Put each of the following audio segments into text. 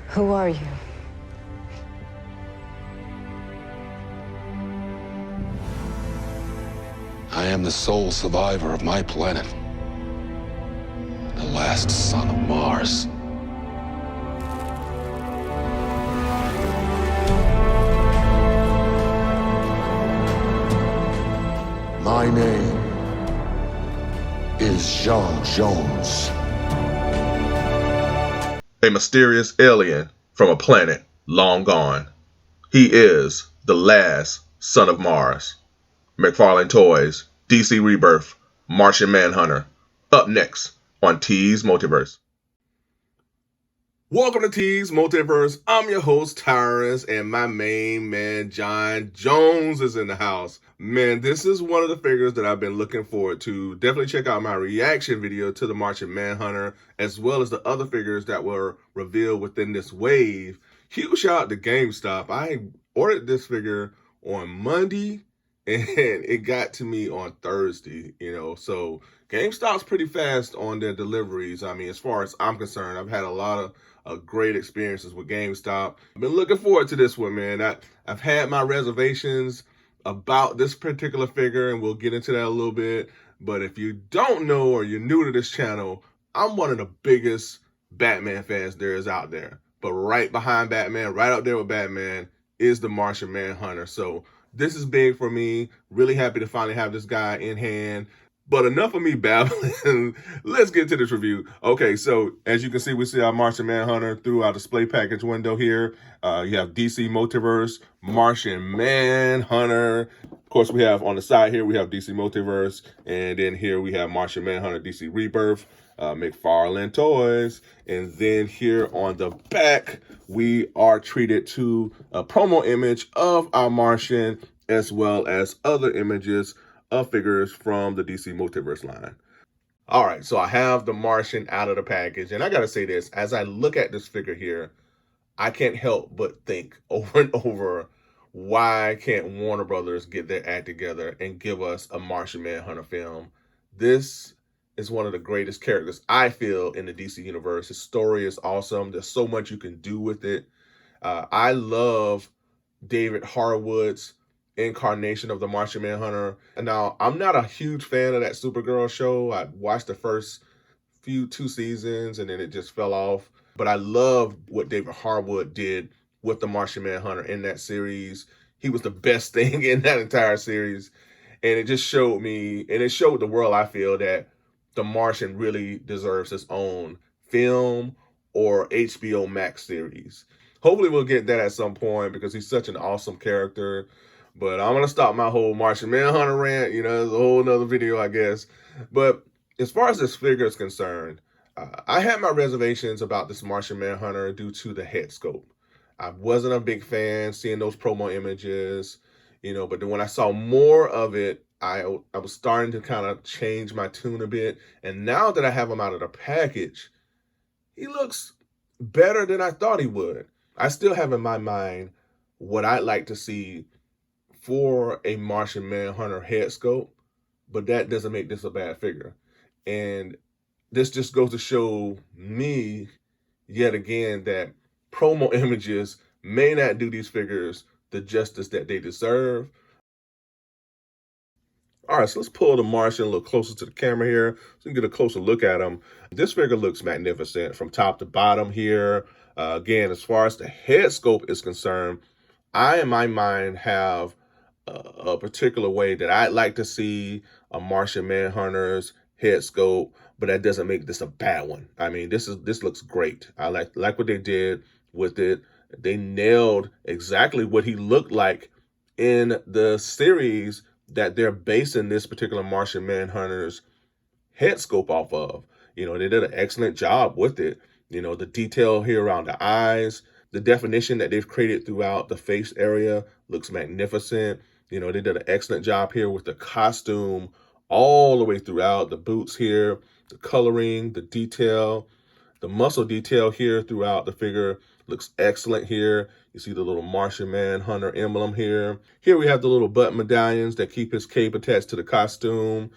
Who are you? I am the sole survivor of my planet. The last son of Mars. My name is John Jones. A mysterious alien from a planet long gone. He is the last son of Mars. McFarlane Toys, DC Rebirth, Martian Manhunter. Up next on T's Multiverse. Welcome to T's Multiverse. I'm your host, Tyrus, and my main man, John Jones, is in the house. Man, this is one of the figures that I've been looking forward to. Definitely check out my reaction video to the Martian Manhunter, as well as the other figures that were revealed within this wave. Huge shout out to GameStop. I ordered this figure on Monday, and it got to me on Thursday, so GameStop's pretty fast on their deliveries. I mean, as far as I'm concerned, I've had a lot of great experiences with GameStop. I've been looking forward to this one, man. I've had my reservations about this particular figure, and we'll get into that a little bit. But if you don't know or you're new to this channel, I'm one of the biggest Batman fans there is out there. But right behind Batman, right up there with Batman, is the Martian Manhunter. So this is big for me. Really happy to finally have this guy in hand. But enough of me babbling. Let's get to this review. Okay, so as you can see, we see our Martian Manhunter through our display package window here. You have DC Multiverse, Martian Manhunter. Of course, we have on the side here, we have DC Multiverse. And then here we have Martian Manhunter, DC Rebirth, McFarlane Toys. And then here on the back, we are treated to a promo image of our Martian, as well as other images of figures from the DC Multiverse line. All right, so I have the Martian out of the package, and I gotta say this, as I look at this figure here, I can't help but think over and over, why can't Warner Brothers get their act together and give us a Martian Manhunter film? This is one of the greatest characters, I feel, in the DC universe. His story is awesome. There's so much you can do with it. I love David Harwood's incarnation of the Martian Manhunter. And now, I'm not a huge fan of that Supergirl show. I watched the first two seasons and then it just fell off. But I love what David Harwood did with the Martian Manhunter in that series. He was the best thing in that entire series. And it just showed me, and it showed the world, I feel, that the Martian really deserves his own film or HBO Max series. Hopefully we'll get that at some point because he's such an awesome character. But I'm going to stop my whole Martian Manhunter rant. There's a whole nother video, I guess. But as far as this figure is concerned, I had my reservations about this Martian Manhunter due to the head sculpt. I wasn't a big fan seeing those promo images, but then when I saw more of it, I was starting to kind of change my tune a bit. And now that I have him out of the package, he looks better than I thought he would. I still have in my mind what I'd like to see for a Martian Manhunter head sculpt, but that doesn't make this a bad figure. And this just goes to show me, yet again, that promo images may not do these figures the justice that they deserve. All right, so let's pull the Martian a little closer to the camera here so you can get a closer look at him. This figure looks magnificent from top to bottom here. Again, as far as the head sculpt is concerned, I, in my mind, have a particular way that I'd like to see a Martian Manhunter's head sculpt, but that doesn't make this a bad one. I mean, this looks great. I like what they did with it. They nailed exactly what he looked like in the series that they're basing this particular Martian Manhunter's head sculpt off of. They did an excellent job with it. The detail here around the eyes, the definition that they've created throughout the face area looks magnificent. They did an excellent job here with the costume all the way throughout. The boots here, the coloring, the detail, the muscle detail here throughout the figure looks excellent here. You see the little Martian Manhunter emblem here. Here we have the little button medallions that keep his cape attached to the costume.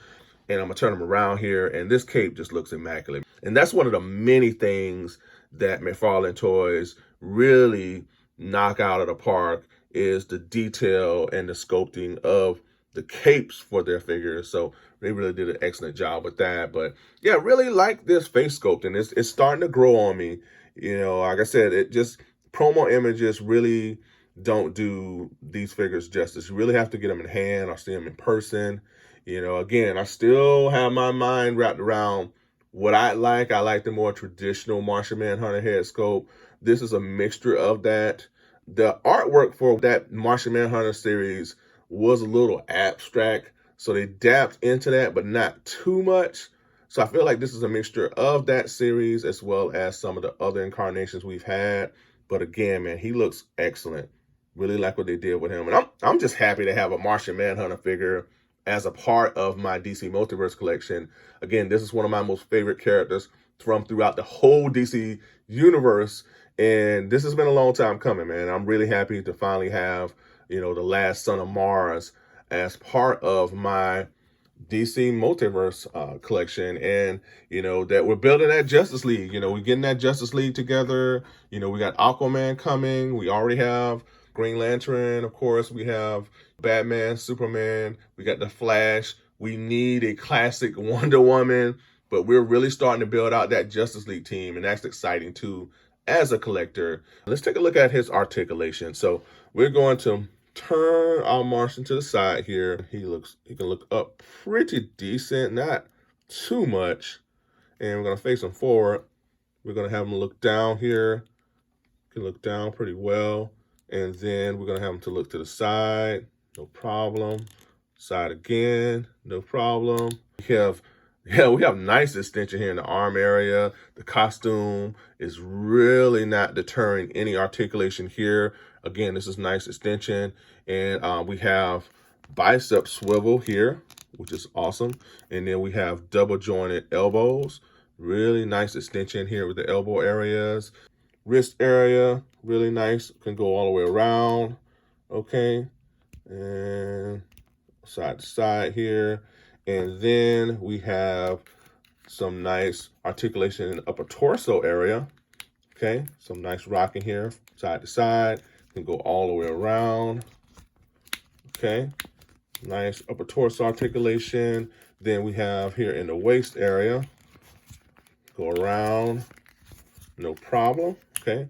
And I'm going to turn him around here, and this cape just looks immaculate. And that's one of the many things that McFarlane Toys really knock out of the park is the detail and the sculpting of the capes for their figures. So they really did an excellent job with that. But yeah, really like this face sculpting. It's starting to grow on me. You know, like I said, it just promo images really don't do these figures justice. You really have to get them in hand or see them in person. You know, again, I still have my mind wrapped around what I like. I like the more traditional Martian Manhunter head sculpt. This is a mixture of that. The artwork for that Martian Manhunter series was a little abstract, so they dabbed into that, but not too much. So I feel like this is a mixture of that series as well as some of the other incarnations we've had. But again, man, he looks excellent. Really like what they did with him. And I'm just happy to have a Martian Manhunter figure as a part of my DC Multiverse collection. Again, this is one of my most favorite characters from throughout the whole DC universe. And this has been a long time coming, man. I'm really happy to finally have, you know, the last son of Mars as part of my DC Multiverse collection. And, you know, that we're building that Justice League. You know, we're getting that Justice League together. You know, we got Aquaman coming. We already have Green Lantern, of course. We have Batman, Superman. We got the Flash. We need a classic Wonder Woman. But we're really starting to build out that Justice League team. And that's exciting, too, as a collector. Let's take a look at his articulation. So we're going to turn our Martian to the side here. He can look up pretty decent, not too much. And we're going to face him forward. We're going to have him look down here. He can look down pretty well. And then we're going to have him to look to the side. No problem. Side again. No problem. We have nice extension here in the arm area. The costume is really not deterring any articulation here. Again, this is nice extension. And we have bicep swivel here, which is awesome. And then we have double jointed elbows. Really nice extension here with the elbow areas. Wrist area, really nice. Can go all the way around. Okay. And side to side here. And then we have some nice articulation in the upper torso area. Okay, some nice rocking here, side to side. Can go all the way around. Okay, nice upper torso articulation. Then we have here in the waist area. Go around, no problem. Okay,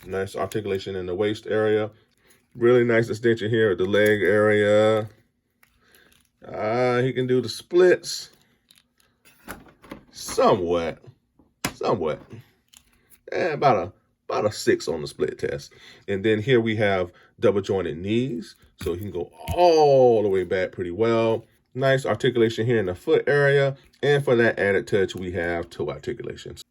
nice articulation in the waist area. Really nice extension here at the leg area. He can do the splits somewhat. About a 6 on the split test. And then here we have double jointed knees, so he can go all the way back pretty well. Nice articulation here in the foot area, and for that added touch, we have toe articulations.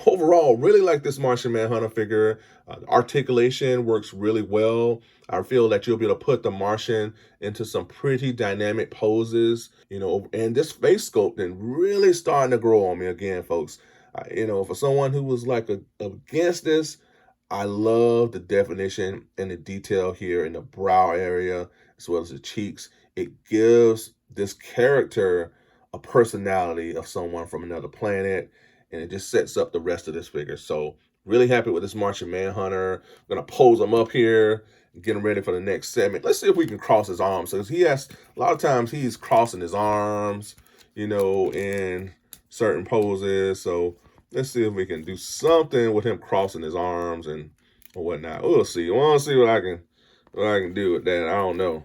Overall, really like this Martian Manhunter figure. The articulation works really well. I feel that you'll be able to put the Martian into some pretty dynamic poses, you know, and this face sculpting really starting to grow on me again, folks. You know, for someone who was like against this, I love the definition and the detail here in the brow area, as well as the cheeks. It gives this character a personality of someone from another planet, and it just sets up the rest of this figure. So really happy with this Martian Manhunter. I'm going to pose him up here and get him ready for the next segment. Let's see if we can cross his arms. So he has, a lot of times he's crossing his arms, you know, in certain poses. So let's see if we can do something with him crossing his arms and or whatnot. We'll see. I want to see what I can do with that. I don't know.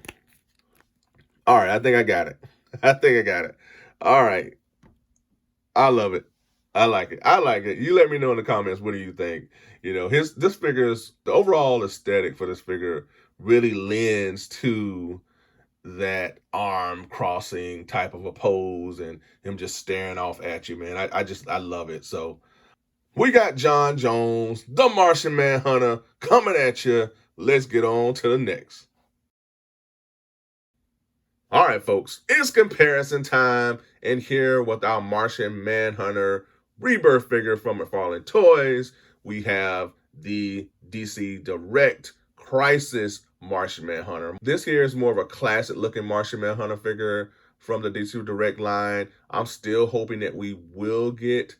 All right, I think I got it. All right. I love it. I like it. You let me know in the comments, what do you think? You know, this figure's, the overall aesthetic for this figure really lends to that arm crossing type of a pose and him just staring off at you, man. I love it. So we got Jon Jones, the Martian Manhunter, coming at you. Let's get on to the next. All right, folks, it's comparison time, and here with our Martian Manhunter Rebirth figure from McFarlane Toys, we have the DC Direct Crisis Martian Manhunter. This here is more of a classic looking Martian Manhunter figure from the DC Direct line. I'm still hoping that we will get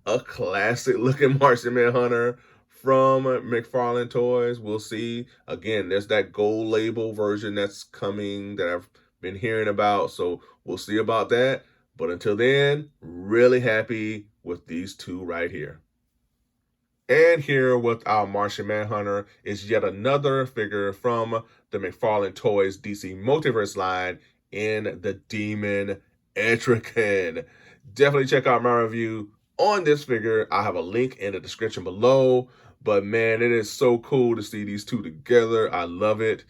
a classic looking Martian Manhunter from McFarlane Toys. We'll see. Again, there's that gold label version that's coming that I've been hearing about, so we'll see about that. But until then, really happy with these two right here. And here with our Martian Manhunter is yet another figure from the McFarlane Toys DC Multiverse line in the Demon Etrigan. Definitely check out my review on this figure. I have a link in the description below. But man, it is so cool to see these two together. I love it.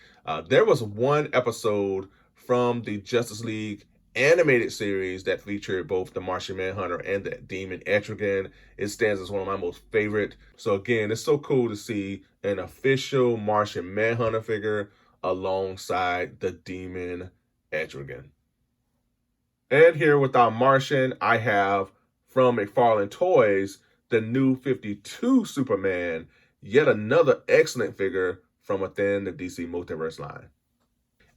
There was one episode from the Justice League animated series that featured both the Martian Manhunter and the Demon Etrigan. It stands as one of my most favorite. So again, it's so cool to see an official Martian Manhunter figure alongside the Demon Etrigan. And here with our Martian, I have from McFarlane Toys, the new 52 Superman, yet another excellent figure from within the DC Multiverse line.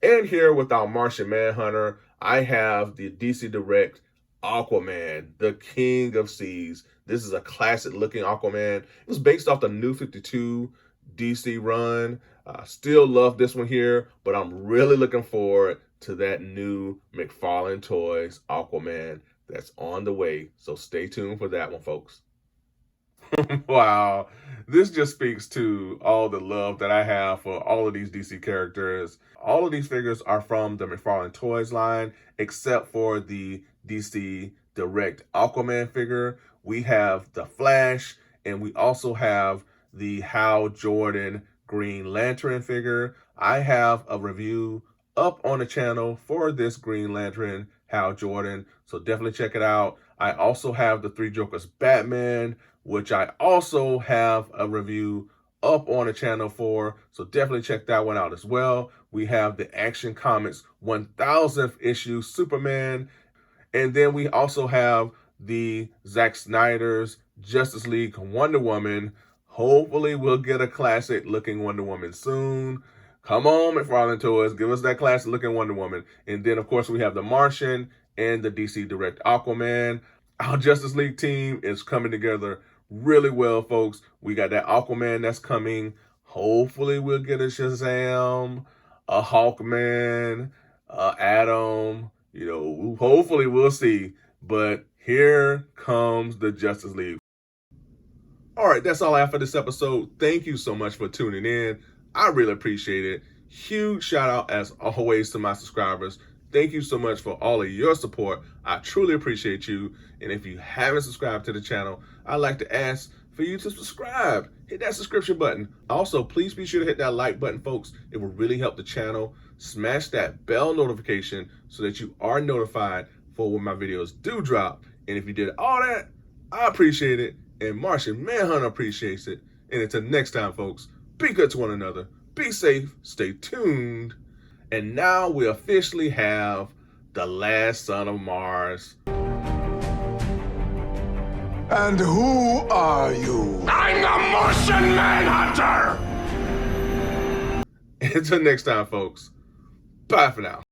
And here with our Martian Manhunter, I have the DC Direct Aquaman, the King of Seas. This is a classic looking Aquaman. It was based off the new 52 DC run. Still love this one here, but I'm really looking forward to that new McFarlane Toys Aquaman that's on the way. So stay tuned for that one, folks. Wow, this just speaks to all the love that I have for all of these DC characters. All of these figures are from the McFarlane Toys line, except for the DC Direct Aquaman figure. We have the Flash, and we also have the Hal Jordan Green Lantern figure. I have a review up on the channel for this Green Lantern Hal Jordan, so definitely check it out. I also have the Three Jokers Batman, which I also have a review up on the channel for, so definitely check that one out as well. We have the Action Comics 1000th issue Superman, and then we also have the Zack Snyder's Justice League Wonder Woman. Hopefully we'll get a classic looking Wonder Woman soon. Come on, McFarlane Toys, give us that classic looking Wonder Woman. And then of course we have the Martian and the DC Direct Aquaman. Our Justice League team is coming together really well, folks. We got that Aquaman that's coming. Hopefully we'll get a Shazam, a Hawkman, Atom. You know, hopefully we'll see. But here comes the Justice League. All right, that's all I have for this episode. Thank you so much for tuning in. I really appreciate it. Huge shout out as always to my subscribers. Thank you so much for all of your support. I truly appreciate you. And if you haven't subscribed to the channel, I'd like to ask for you to subscribe. Hit that subscription button. Also, please be sure to hit that like button, folks. It will really help the channel. Smash that bell notification so that you are notified for when my videos do drop. And if you did all that, I appreciate it. And Martian Manhunter appreciates it. And until next time, folks, be good to one another. Be safe. Stay tuned. And now we officially have the last son of Mars. And who are you? I'm the Martian Manhunter! Until next time, folks. Bye for now.